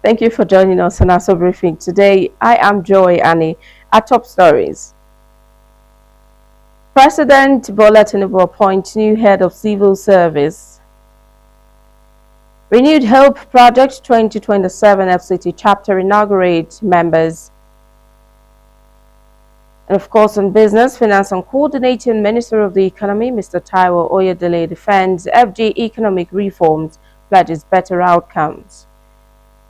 Thank you for joining us on Aso Briefing. Today, I am Joy Annie. Our top stories. President Bola Tinubu appoints new head of civil service. Renewed Hope Project 2027 FCT chapter inaugurates members. And of course, on business, finance and coordinating Minister of the Economy, Mr. Taiwo Oyedele, defends FG economic reforms, pledges better outcomes.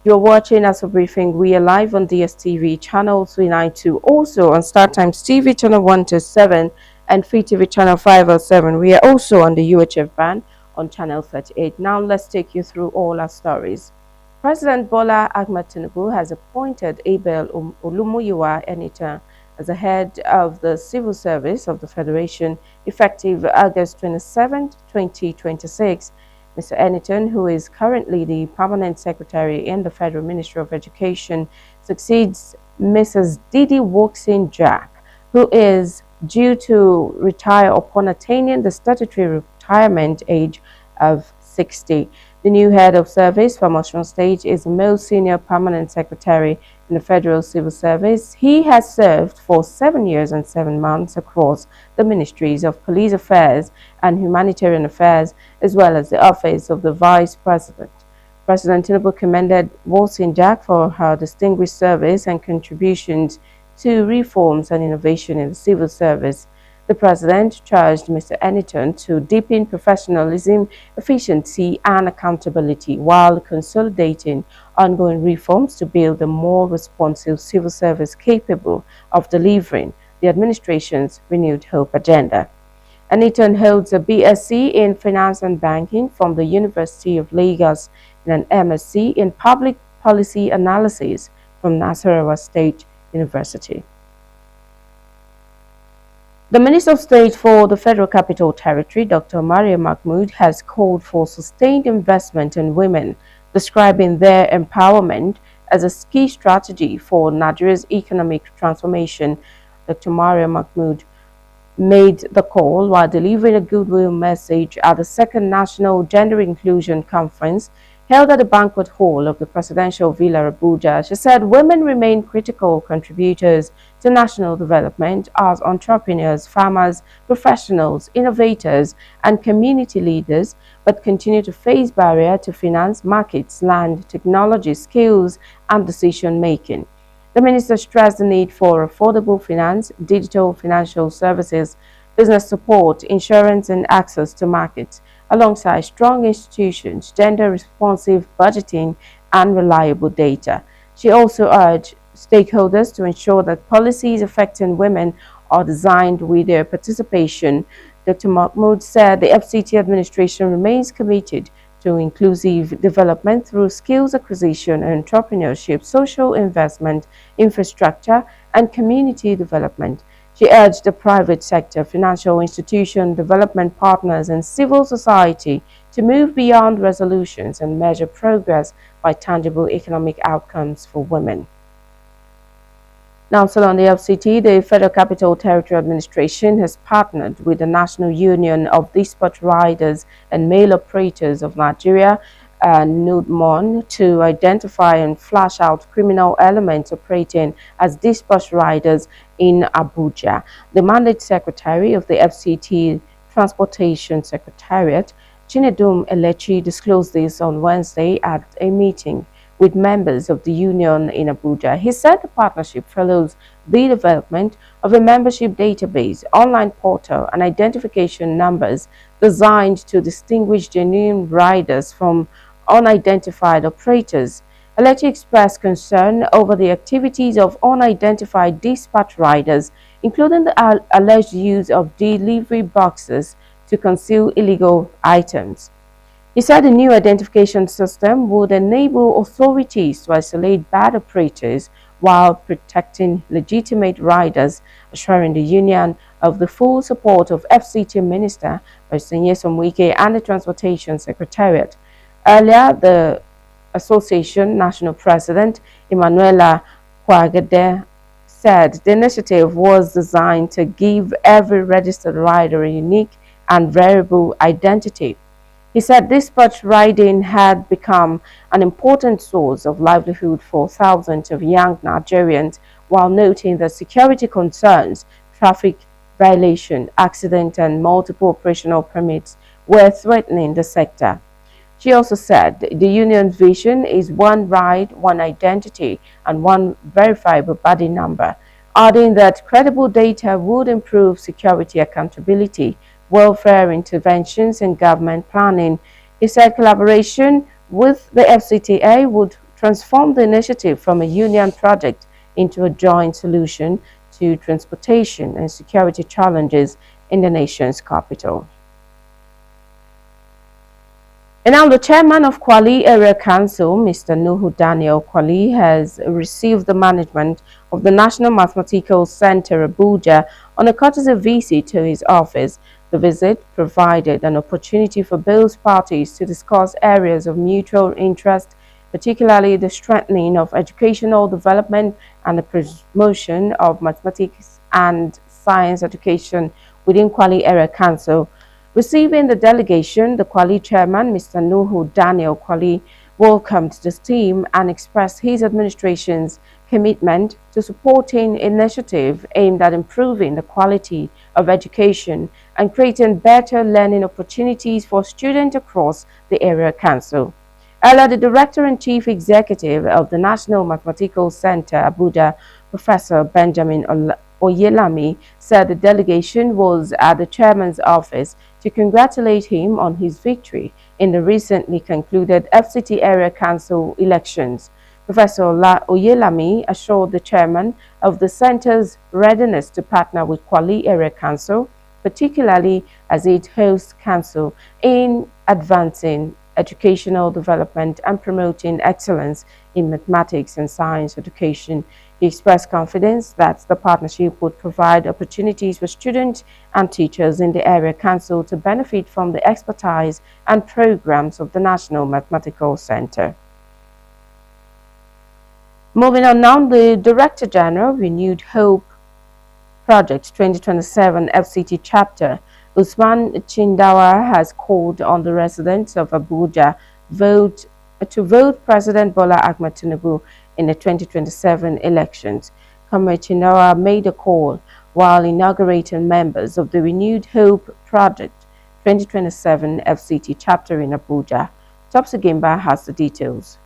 You're watching Aso Briefing. We are live on DSTV channel 392, also on StarTimes TV channel 127 and Free TV channel 507. We are also on the UHF band on channel 38. Now let's take you through all our stories. President Bola Ahmed Tinubu has appointed Abel Olumuyiwa Enitan as the head of the Civil Service of the Federation effective August 27, 2026. Mr. Enitan, who is currently the Permanent Secretary in the Federal Ministry of Education, succeeds Mrs. Didi Woxin Jack, who is due to retire upon attaining the statutory retirement age of 60. The new head of service for Osun State is the most senior permanent secretary in the Federal Civil Service. He has served for 7 years and 7 months across the Ministries of Police Affairs and Humanitarian Affairs, as well as the office of the Vice President. President Tinubu commended Wosin Jack for her distinguished service and contributions to reforms and innovation in the civil service. The President charged Mr. Enitan to deepen professionalism, efficiency, and accountability while consolidating ongoing reforms to build a more responsive civil service capable of delivering the administration's renewed hope agenda. Enitan holds a BSc in Finance and Banking from the University of Lagos and an MSc in Public Policy Analysis from Nasarawa State University. The Minister of State for the Federal Capital Territory, Dr. Maria Mahmood, has called for sustained investment in women, describing their empowerment as a key strategy for Nigeria's economic transformation. Dr. Maria Mahmood made the call while delivering a goodwill message at the second National Gender Inclusion Conference held at the banquet hall of the Presidential Villa Abuja. She said women remain critical contributors to national development as entrepreneurs, farmers, professionals, innovators, and community leaders, but continue to face barriers to finance, markets, land, technology, skills, and decision-making. The minister stressed the need for affordable finance, digital financial services, business support, insurance, and access to markets, alongside strong institutions, gender-responsive budgeting, and reliable data. She also urged stakeholders to ensure that policies affecting women are designed with their participation. Dr. Mahmood said the FCT administration remains committed to inclusive development through skills acquisition and entrepreneurship, social investment, infrastructure, and community development. She urged the private sector, financial institution, development partners, and civil society to move beyond resolutions and measure progress by tangible economic outcomes for women. Now, still on the FCT, the Federal Capital Territory Administration has partnered with the National Union of Dispatch Riders and Mail Operators of Nigeria, NUDMON, to identify and flash out criminal elements operating as dispatch riders in Abuja. The mandate secretary of the FCT Transportation Secretariat, Chinedum Elechi, disclosed this on Wednesday at a meeting with members of the union in Abuja. He said the partnership follows the development of a membership database, online portal, and identification numbers designed to distinguish genuine riders from unidentified operators. Elechi expressed concern over the activities of unidentified dispatch riders, including the alleged use of delivery boxes to conceal illegal items. He said the new identification system would enable authorities to isolate bad operators while protecting legitimate riders, assuring the union of the full support of FCT Minister Mr. Nyesom Wike and the Transportation Secretariat. Earlier, the Association National President Emanuela Kwagede said the initiative was designed to give every registered rider a unique and variable identity. He said dispatch riding had become an important source of livelihood for thousands of young Nigerians, while noting that security concerns, traffic violation, accident, and multiple operational permits were threatening the sector. She also said the union's vision is one ride, one identity, and one verifiable body number, adding that credible data would improve security accountability, welfare interventions, and government planning. He said collaboration with the FCTA would transform the initiative from a union project into a joint solution to transportation and security challenges in the nation's capital. And now the chairman of Kwali Area Council, Mr. Nuhu Daniel Kwali, has received the management of the National Mathematical Center, Abuja, on a courtesy visit to his office. The visit provided an opportunity for both parties to discuss areas of mutual interest, particularly the strengthening of educational development and the promotion of mathematics and science education within Kwali Area Council. Receiving the delegation, the Kwali chairman, Mr. Nuhu Daniel Kwali, welcomed the team and expressed his administration's commitment to supporting initiatives aimed at improving the quality of education and creating better learning opportunities for students across the area council. Earlier, the Director and Chief Executive of the National Mathematical Center, Abuja, Professor Benjamin Oyelami, said the delegation was at the chairman's office to congratulate him on his victory in the recently concluded FCT Area Council elections. Professor Oyelami assured the chairman of the center's readiness to partner with Kwali Area Council, particularly as it hosts council in advancing educational development and promoting excellence in mathematics and science education. He expressed confidence that the partnership would provide opportunities for students and teachers in the area council to benefit from the expertise and programs of the National Mathematical Center. Moving on now, the Director General, Renewed Hope Project 2027 FCT Chapter, Usman Chindawa, has called on the residents of Abuja to vote President Bola Ahmed Tinubu in the 2027 elections. Comrade Chindawa made a call while inaugurating members of the Renewed Hope Project 2027 FCT Chapter in Abuja. Topsy Gimba has the details.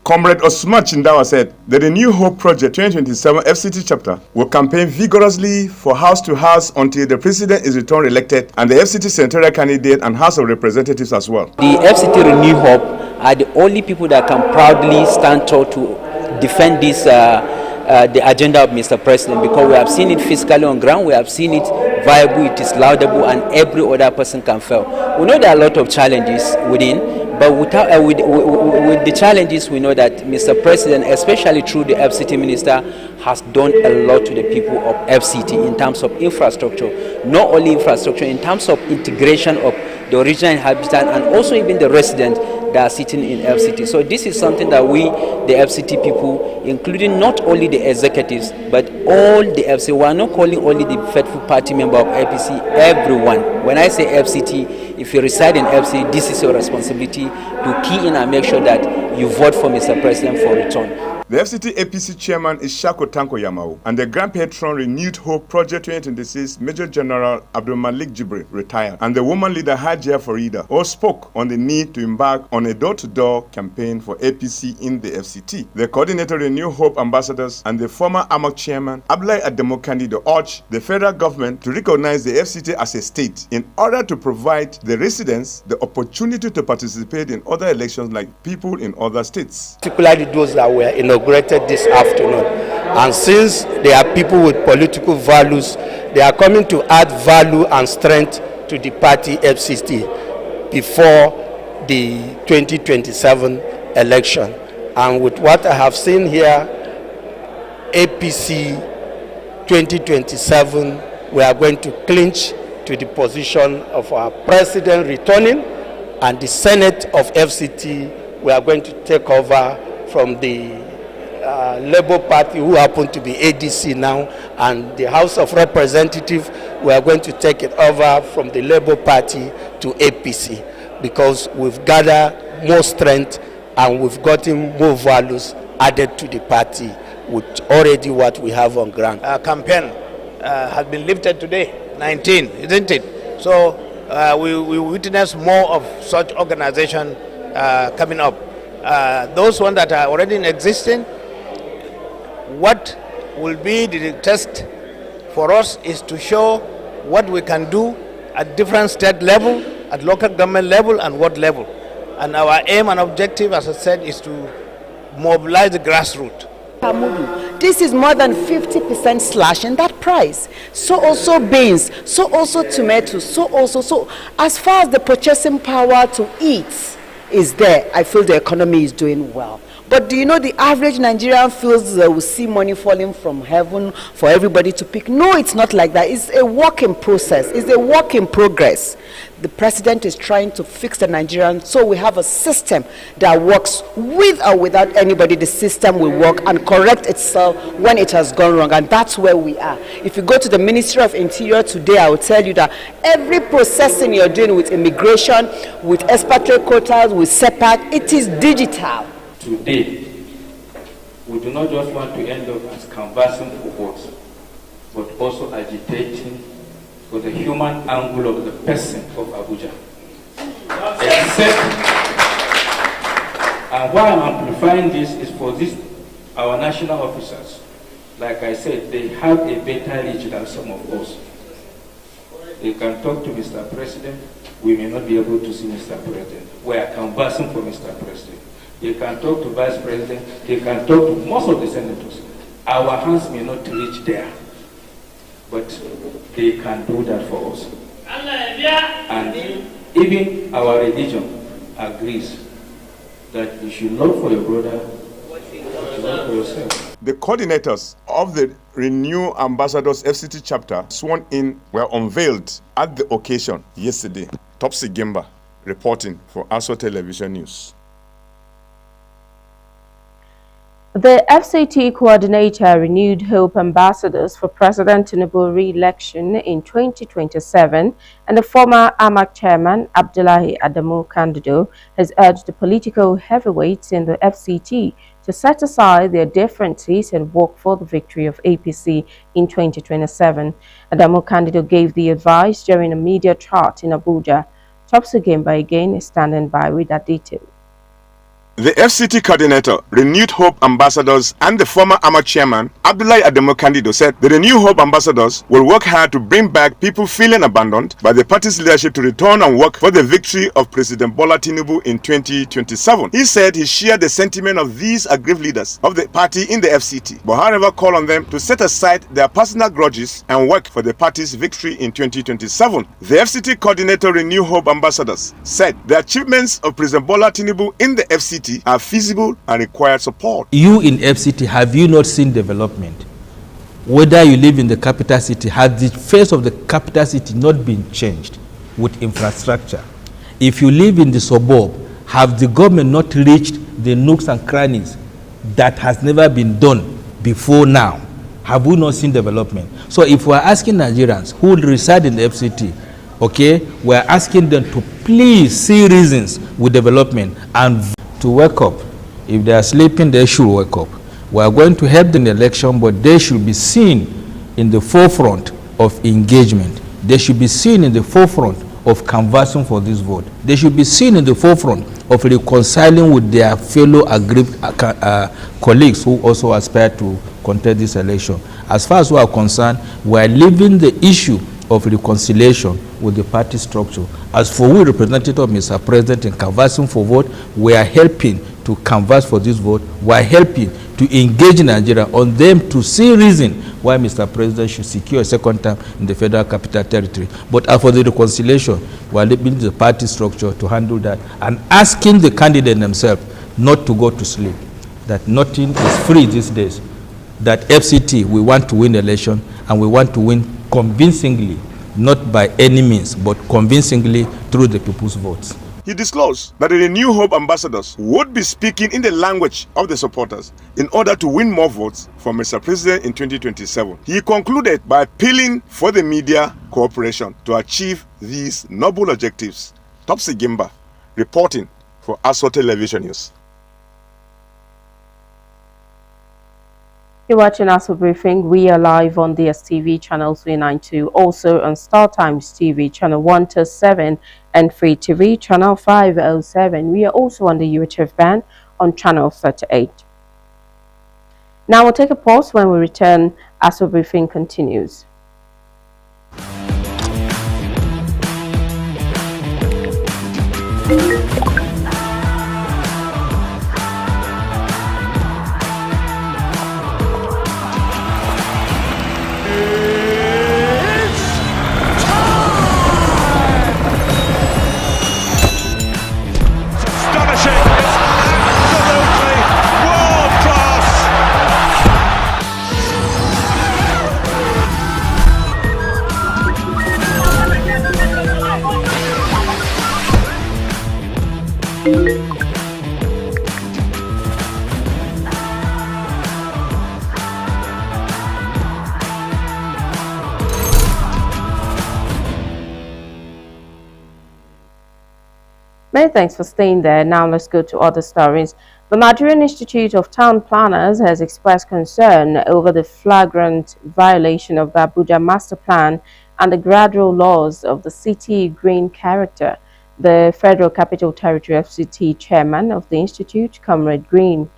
Comrade Osman Chindawa said that the New Hope Project 2027 FCT chapter will campaign vigorously for house to house until the president is returned elected and the FCT senatorial candidate and House of Representatives as well. The FCT Renew Hope are the only people that can proudly stand tall to defend this the agenda of Mr. President, because we have seen it physically on ground, we have seen it viable, it is laudable, and every other person can fail. We know there are a lot of challenges within, but with the challenges, we know that Mr. President, especially through the FCT minister, has done a lot to the people of FCT in terms of infrastructure. Not only infrastructure, in terms of integration of the original inhabitant and also even the residents that are sitting in FCT. So this is something that we, the FCT people, including not only the executives, but all the FCT, we are not calling only the faithful party member of APC, everyone. When I say FCT, if you reside in FCT, this is your responsibility to key in and make sure that you vote for Mr. President for return. The FCT APC chairman is Shako Tanko Yamau, and the Grand Patron Renewed Hope Project 2026 Major General Abdul Malik Jibril retired, and the woman leader Hajia Farida all spoke on the need to embark on a door-to-door campaign for APC in the FCT. The coordinator of the New Hope ambassadors and the former AMAC chairman Abdullahi Ademo Kandido urged the federal government to recognize the FCT as a state in order to provide the residents the opportunity to participate in other elections like people in other states. Particularly those that were inaugurated this afternoon, and since they are people with political values, they are coming to add value and strength to the party FCT before the 2027 election. And with what I have seen here, APC 2027, we are going to clinch to the position of our president returning, and the Senate of FCT, we are going to take over from the Labour Party, who happen to be ADC now, and the House of Representatives, we are going to take it over from the Labour Party to APC. because we've gathered more strength and we've gotten more values added to the party with already what we have on ground. Our campaign has been lifted today, 19, isn't it? So we witness more of such organization coming up. Those ones that are already in existence, what will be the test for us is to show what we can do at different state level, at local government level and ward level. And our aim and objective, as I said, is to mobilize the grassroots. This is more than 50% slash in that price. So also beans, so also tomatoes, so as far as the purchasing power to eat is there, I feel the economy is doing well. But do you know the average Nigerian feels they will see money falling from heaven for everybody to pick? No, it's not like that. It's a work in process. It's a work in progress. The president is trying to fix the Nigerian, so we have a system that works with or without anybody. The system will work and correct itself when it has gone wrong, and that's where we are. If you go to the Ministry of Interior today, I will tell you that every processing you're doing with immigration, with expatriate quotas, with SEPAC, it is digital. Today, we do not just want to end up as canvassing for votes, but also agitating for the human angle of the person of Abuja. And why I'm amplifying this is for this, our national officers, like I said, they have a better reach than some of us. They can talk to Mr. President, we may not be able to see Mr. President. We are canvassing for Mr. President. They can talk to Vice President, they can talk to most of the senators. Our hands may not reach there, but they can do that for us. And even our religion agrees that you should love for your brother, you love for yourself. The coordinators of the Renew Ambassadors FCT chapter sworn in were unveiled at the occasion yesterday. Topsy Gimba reporting for Aso Television News. The FCT coordinator renewed hope ambassadors for President Tinubu re-election in 2027, and the former AMAC chairman Abdullahi Adamu Candido has urged the political heavyweights in the FCT to set aside their differences and work for the victory of APC in 2027. Adamu Candido gave the advice during a media chat in Abuja. Topsy Gimba again is standing by with that detail. The FCT coordinator, Renewed Hope Ambassadors, and the former AMA chairman, Abdullahi Adamu Candido, said the Renewed Hope Ambassadors will work hard to bring back people feeling abandoned by the party's leadership to return and work for the victory of President Bola Tinubu in 2027. He said he shared the sentiment of these aggrieved leaders of the party in the FCT, but however called on them to set aside their personal grudges and work for the party's victory in 2027. The FCT coordinator, Renewed Hope Ambassadors, said the achievements of President Bola Tinubu in the FCT are feasible and require support. You in FCT, have you not seen development? Whether you live in the capital city, has the face of the capital city not been changed with infrastructure? If you live in the suburb, have the government not reached the nooks and crannies that has never been done before now? Have we not seen development? So if we're asking Nigerians who reside in the FCT, okay, we're asking them to please see reasons with development and to wake up. If they are sleeping, they should wake up. We are going to help them in the election, but they should be seen in the forefront of engagement. They should be seen in the forefront of canvassing for this vote. They should be seen in the forefront of reconciling with their fellow aggrieved colleagues who also aspire to contest this election. As far as we are concerned, we are leaving the issue of reconciliation with the party structure. As for we representative of Mr. President in canvassing for vote, we are helping to canvass for this vote. We are helping to engage Nigeria on them to see reason why Mr. President should secure a second term in the Federal Capital Territory. But as for the reconciliation, we are leaving the party structure to handle that and asking the candidate themselves not to go to sleep, that nothing is free these days, that FCT, we want to win the election and we want to win convincingly, not by any means, but convincingly through the people's votes. He disclosed that the New Hope ambassadors would be speaking in the language of the supporters in order to win more votes for Mr. President in 2027. He concluded by appealing for the media cooperation to achieve these noble objectives. Topsy Gimba reporting for Aso Television News. You're watching Aso Briefing. We are live on the STV channel 392, also on Star Times TV channel 127 and Free TV channel 507. We are also on the UHF band on channel 38. Now we'll take a pause. When we return, Aso Briefing continues. Many thanks for staying there. Now let's go to other stories. The Nigerian Institute of Town Planners has expressed concern over the flagrant violation of the Abuja Master Plan and the gradual loss of the city green character. The Federal Capital Territory FCT chairman of the institute, Comrade Queen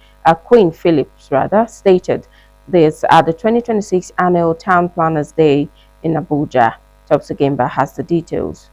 Phillips, stated this at the 2026 Annual Town Planners Day in Abuja. Topsy Gemba has the details.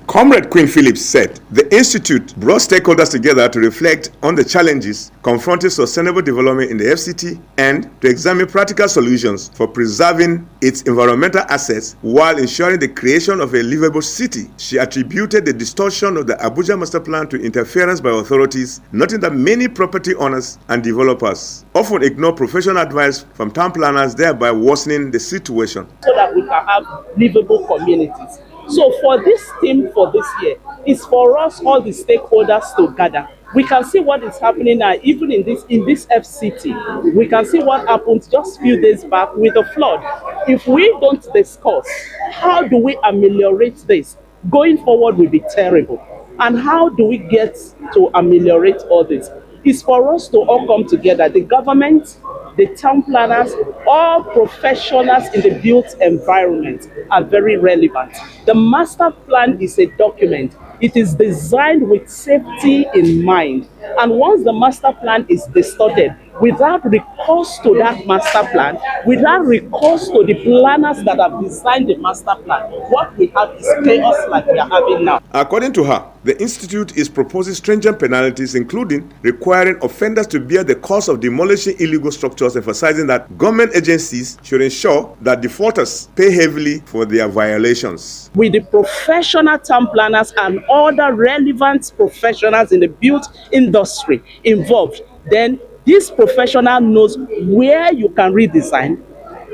Comrade Queen Phillips said the institute brought stakeholders together to reflect on the challenges confronting sustainable development in the FCT and to examine practical solutions for preserving its environmental assets while ensuring the creation of a livable city. She attributed the distortion of the Abuja Master Plan to interference by authorities, noting that many property owners and developers often ignore professional advice from town planners, thereby worsening the situation. So that we can have livable communities. So for this theme for this year is for us, all the stakeholders to gather. We can see what is happening now, even in this FCT. We can see what happened just a few days back with the flood. If we don't discuss how do we ameliorate this, going forward will be terrible. And how do we get to ameliorate all this? It's for us to all come together, the government, the town planners, all professionals in the built environment are very relevant. The master plan is a document. It is designed with safety in mind. And once the master plan is distorted, without recourse to that master plan, without recourse to the planners that have designed the master plan, what we have is chaos like we are having now. According to her, the institute is proposing stringent penalties, including requiring offenders to bear the cost of demolishing illegal structures, emphasizing that government agencies should ensure that defaulters pay heavily for their violations. With the professional town planners and other relevant professionals in the built industry involved, then this professional knows where you can redesign,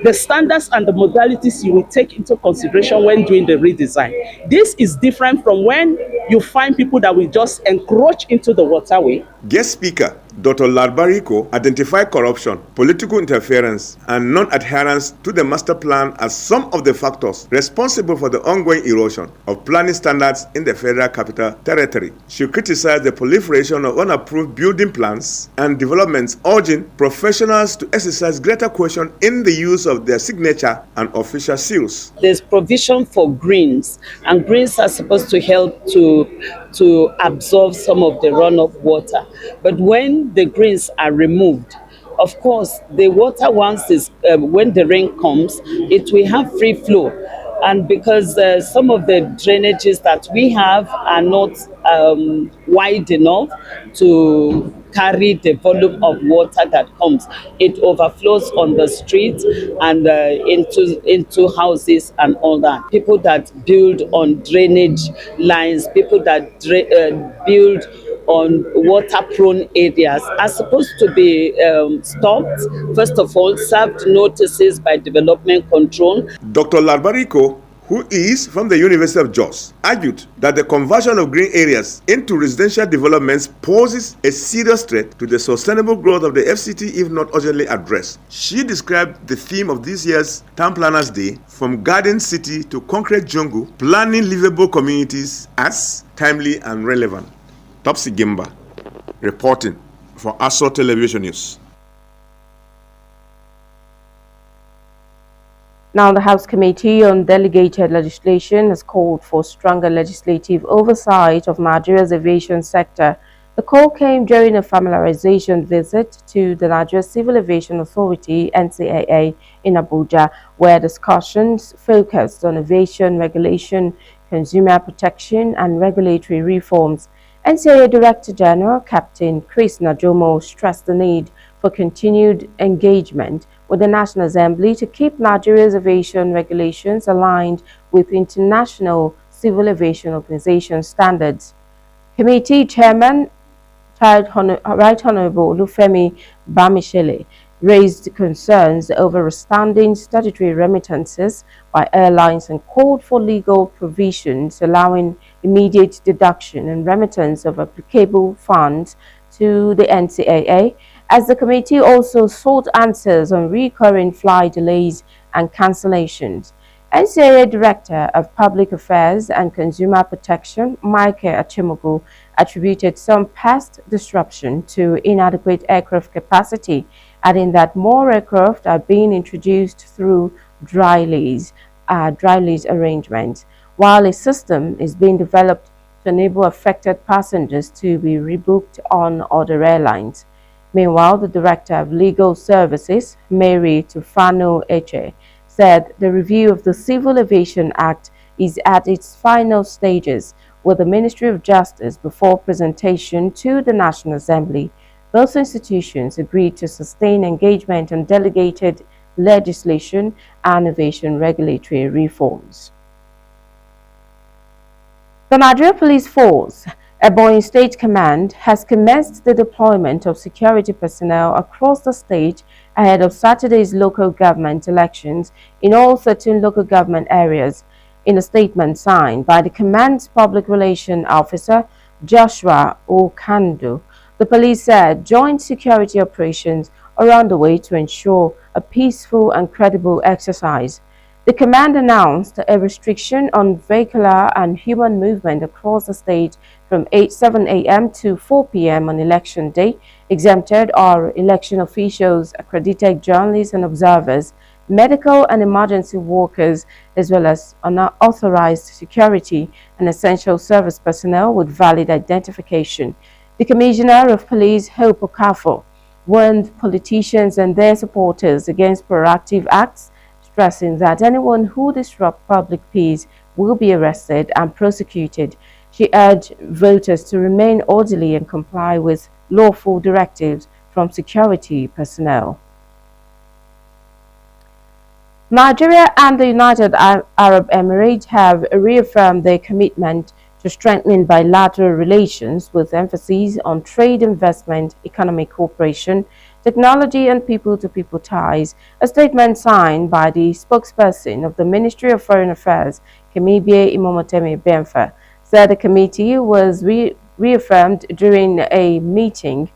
the standards and the modalities you will take into consideration when doing the redesign. This is different from when you find people that will just encroach into the waterway. Guest speaker Dr. Larbariko identified corruption, political interference, and non-adherence to the master plan as some of the factors responsible for the ongoing erosion of planning standards in the Federal Capital Territory. She criticized the proliferation of unapproved building plans and developments, urging professionals to exercise greater caution in the use of their signature and official seals. There's provision for greens, and greens are supposed to help to absorb some of the runoff water. But when the greens are removed, of course, the water once is when the rain comes, it will have free flow. And because some of the drainages that we have are not wide enough to carry the volume of water that comes, it overflows on the streets and into houses and all that. People that build on drainage lines, people that build on water-prone areas are supposed to be stopped. First of all, served notices by development control. Dr. Larbariko, who is from the University of Jos, argued that the conversion of green areas into residential developments poses a serious threat to the sustainable growth of the FCT if not urgently addressed. She described the theme of this year's Town Planners Day, From Garden City to Concrete Jungle, Planning Livable Communities, as timely and relevant. Topsy Gimba, reporting for Aso Television News. Now, the House Committee on Delegated Legislation has called for stronger legislative oversight of Nigeria's aviation sector. The call came during a familiarization visit to the Nigeria Civil Aviation Authority (NCAA) in Abuja, where discussions focused on aviation regulation, consumer protection, and regulatory reforms. NCAA Director General Captain Chris Najomo stressed the need for continued engagement with the National Assembly to keep Nigeria's aviation regulations aligned with international civil aviation organization standards. Committee Chairman Right Honorable Olufemi Bamishele raised concerns over outstanding statutory remittances by airlines and called for legal provisions allowing immediate deduction and remittance of applicable funds to the NCAA, as the committee also sought answers on recurring flight delays and cancellations. NCAA Director of Public Affairs and Consumer Protection, Michael Achimogu, attributed some past disruption to inadequate aircraft capacity, adding that more aircraft are being introduced through dry lease arrangements, while a system is being developed to enable affected passengers to be rebooked on other airlines. Meanwhile, the Director of Legal Services, Mary Tufano Eche, said the review of the Civil Aviation Act is at its final stages with the Ministry of Justice before presentation to the National Assembly. Both institutions agreed to sustain engagement on delegated legislation and aviation regulatory reforms. The Nigeria Police Force, Ebonyi State Command, has commenced the deployment of security personnel across the state ahead of Saturday's local government elections in all 13 local government areas. In a statement signed by the command's public relations officer, Joshua Okando, the police said joint security operations are underway to ensure a peaceful and credible exercise. The command announced a restriction on vehicular and human movement across the state from 7 a.m. to 4 p.m. on election day, exempted are election officials, accredited journalists and observers, medical and emergency workers, as well as unauthorized security and essential service personnel with valid identification. The Commissioner of Police, Hope Okafor, warned politicians and their supporters against proactive acts, stressing that anyone who disrupts public peace will be arrested and prosecuted. She urged voters to remain orderly and comply with lawful directives from security personnel. Nigeria and the United Arab Emirates have reaffirmed their commitment to strengthening bilateral relations with emphasis on trade, investment, economic cooperation, technology and people-to-people ties. A statement signed by the spokesperson of the Ministry of Foreign Affairs, Kemibie Imomotemi Benfa, said the committee was reaffirmed during a meeting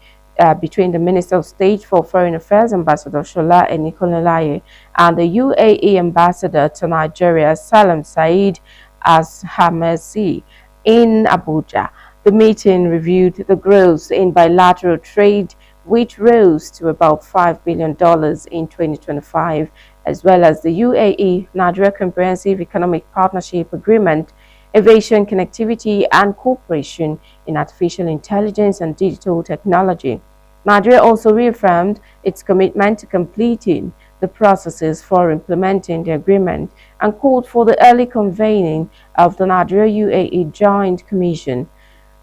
between the Minister of State for Foreign Affairs, Ambassador Shola Enikololaye, and the UAE Ambassador to Nigeria, Salam Said Ashamesi, in Abuja. The meeting reviewed the growth in bilateral trade, which rose to about $5 billion in 2025, as well as the UAE-Nigeria Comprehensive Economic Partnership Agreement, aviation connectivity and cooperation in artificial intelligence and digital technology. Nigeria also reaffirmed its commitment to completing the processes for implementing the agreement and called for the early convening of the Nigeria-UAE Joint Commission.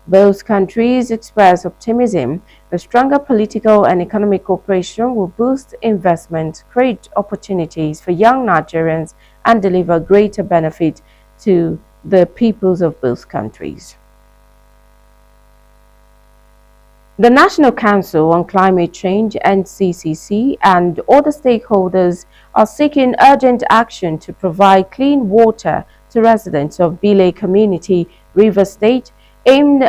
Both countries expressed optimism that stronger political and economic cooperation will boost investment, create opportunities for young Nigerians, and deliver greater benefit to the peoples of both countries. The National Council on Climate Change (NCCC) and other stakeholders are seeking urgent action to provide clean water to residents of Bile community, Rivers State, aimed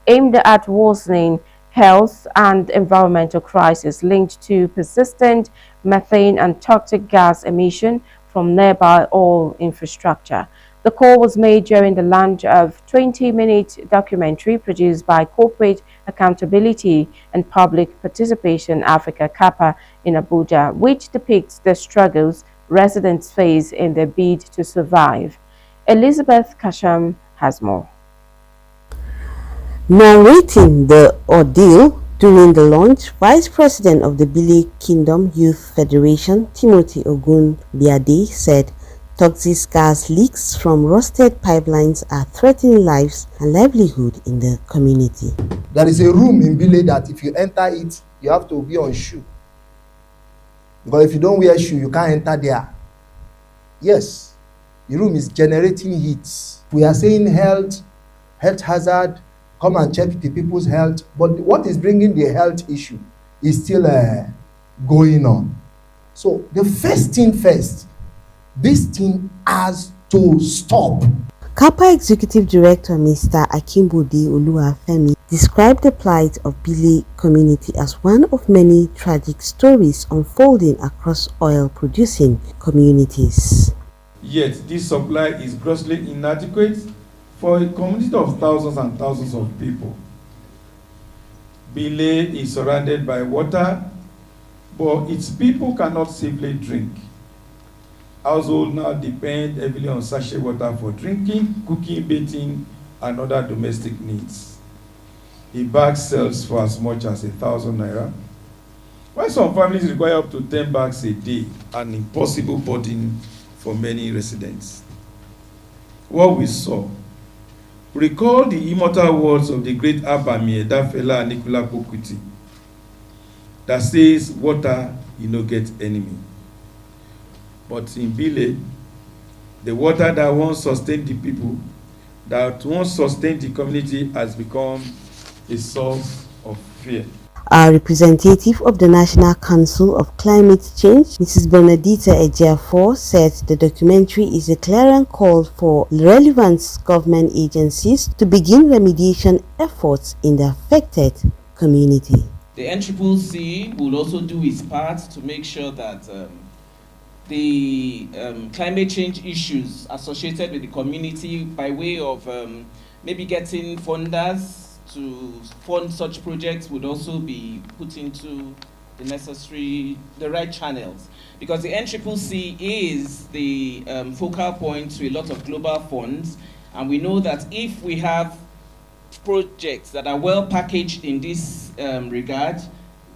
at worsening health and environmental crisis linked to persistent methane and toxic gas emission from nearby oil infrastructure. The call was made during the launch of 20-minute documentary produced by Corporate Accountability and Public Participation Africa CAPA in Abuja, which depicts the struggles residents face in their bid to survive. Elizabeth Kasham has more. Narrating the ordeal during the launch, Vice President of the Bili Kingdom Youth Federation, Timothy Ogunbiade, said toxic gas leaks from rusted pipelines are threatening lives and livelihood in the community. There is a room in Bili that if you enter it, you have to be on shoe. Because if you don't wear shoe, you can't enter there. Yes, the room is generating heat. We are saying health hazard, come and check the people's health. But what is bringing the health issue is still going on. So the first thing first, this thing has to stop. CAPA Executive Director Mr. Akimbode Oluwafemi described the plight of Bili community as one of many tragic stories unfolding across oil-producing communities. Yet, this supply is grossly inadequate for a community of thousands and thousands of people. Bili is surrounded by water, but its people cannot safely drink. Households now depend heavily on sachet water for drinking, cooking, bathing, and other domestic needs. A bag sells for as much as 1,000 naira, while some families require up to 10 bags a day, an impossible burden for many residents. What we saw, recall the immortal words of the great Abami Edafela Nicola Pokuti that says, water, you no get enemy. But in Bili, the water that once sustained the people, that once sustained the community, has become a source of fear. A representative of the National Council of Climate Change, Mrs. Bernadita Ejiafor, said the documentary is a clarion call for relevant government agencies to begin remediation efforts in the affected community. The NCCC will also do its part to make sure that the climate change issues associated with the community, by way of maybe getting funders to fund such projects, would also be put into the right channels. Because the NCCC is the focal point to a lot of global funds, and we know that if we have projects that are well packaged in this regard,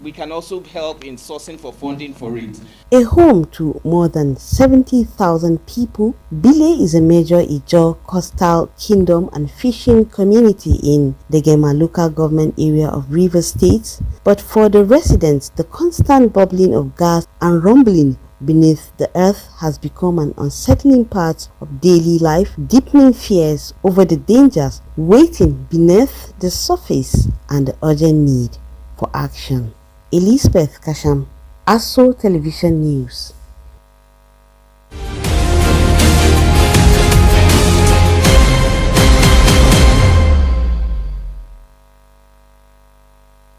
we can also help in sourcing for funding for it. A home to more than 70,000 people, Bili is a major Ijaw coastal kingdom and fishing community in the Gema local government area of Rivers State. But for the residents, the constant bubbling of gas and rumbling beneath the earth has become an unsettling part of daily life, deepening fears over the dangers waiting beneath the surface and the urgent need for action. Elizabeth Kasham, Aso Television News.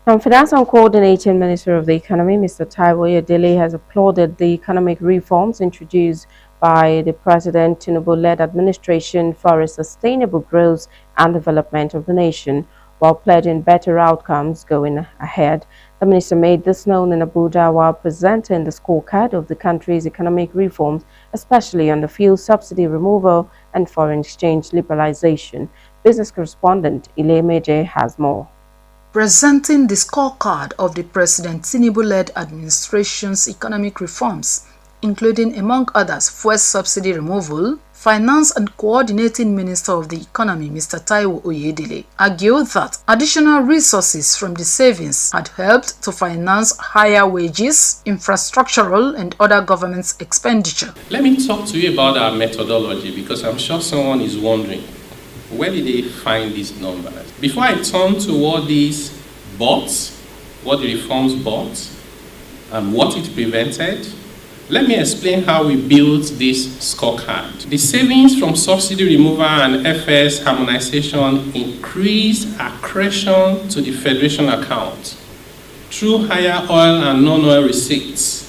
Finance and Coordinating Minister of the Economy, Mr. Taiwo Oyedele, has applauded the economic reforms introduced by the President Tinubu-led administration for a sustainable growth and development of the nation, while pledging better outcomes going ahead. The minister made this known in Abuja while presenting the scorecard of the country's economic reforms, especially on the fuel subsidy removal and foreign exchange liberalization. Business correspondent Ile Meje has more. Presenting the scorecard of the President Tinubu-led administration's economic reforms, including, among others, fuel subsidy removal, Finance and Coordinating Minister of the Economy, Mr. Taiwo Oyedele, argued that additional resources from the savings had helped to finance higher wages, infrastructural and other government expenditure. Let me talk to you about our methodology, because I'm sure someone is wondering, where did they find these numbers? Before I turn to what these bought, what the reforms bought, and what it prevented, Let me explain how we built this scorecard. The savings from subsidy removal and FS harmonization increased accretion to the Federation account through higher oil and non-oil receipts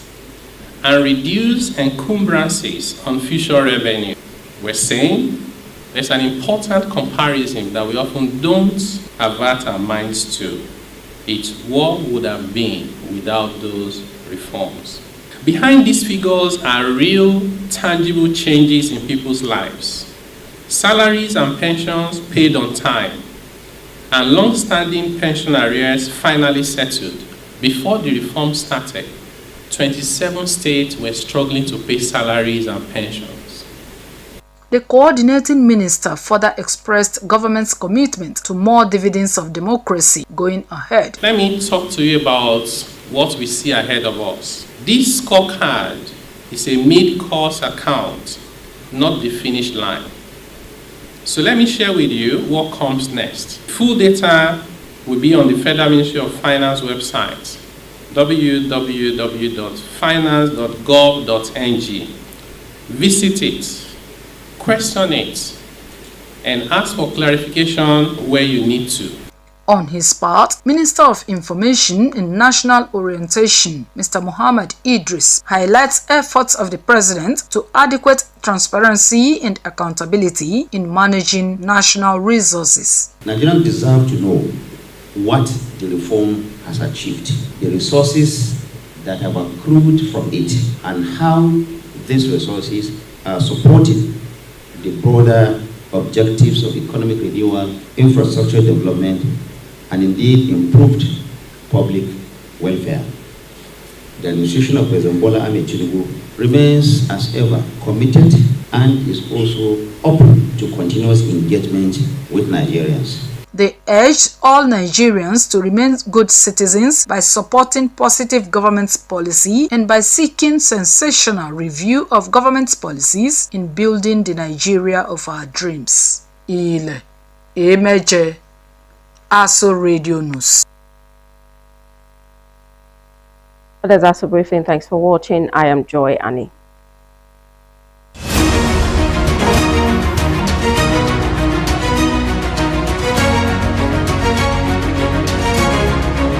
and reduced encumbrances on future revenue. We're saying there's an important comparison that we often don't avert our minds to. It's what would have been without those reforms. Behind these figures are real, tangible changes in people's lives. Salaries and pensions paid on time, and long-standing pension arrears finally settled. Before the reform started, 27 states were struggling to pay salaries and pensions. The coordinating minister further expressed government's commitment to more dividends of democracy going ahead. Let me talk to you about what we see ahead of us. This scorecard is a mid-course account, not the finish line. So let me share with you what comes next. Full data will be on the Federal Ministry of Finance website, www.finance.gov.ng. Visit it, question it, and ask for clarification where you need to. On his part, Minister of Information and National Orientation, Mr. Muhammad Idris, highlights efforts of the President to adequate transparency and accountability in managing national resources. Nigerians deserve to know what the reform has achieved, the resources that have accrued from it, and how these resources are supporting the broader objectives of economic renewal, infrastructure development, and indeed improved public welfare. The administration of President Bola Ahmed Tinubu remains as ever committed and is also open to continuous engagement with Nigerians. They urged all Nigerians to remain good citizens by supporting positive government policy and by seeking sensational review of government policies in building the Nigeria of our dreams. Ile Emeje, Aso Radio News. That's Aso Briefing. Thanks for watching. I am Joy Annie.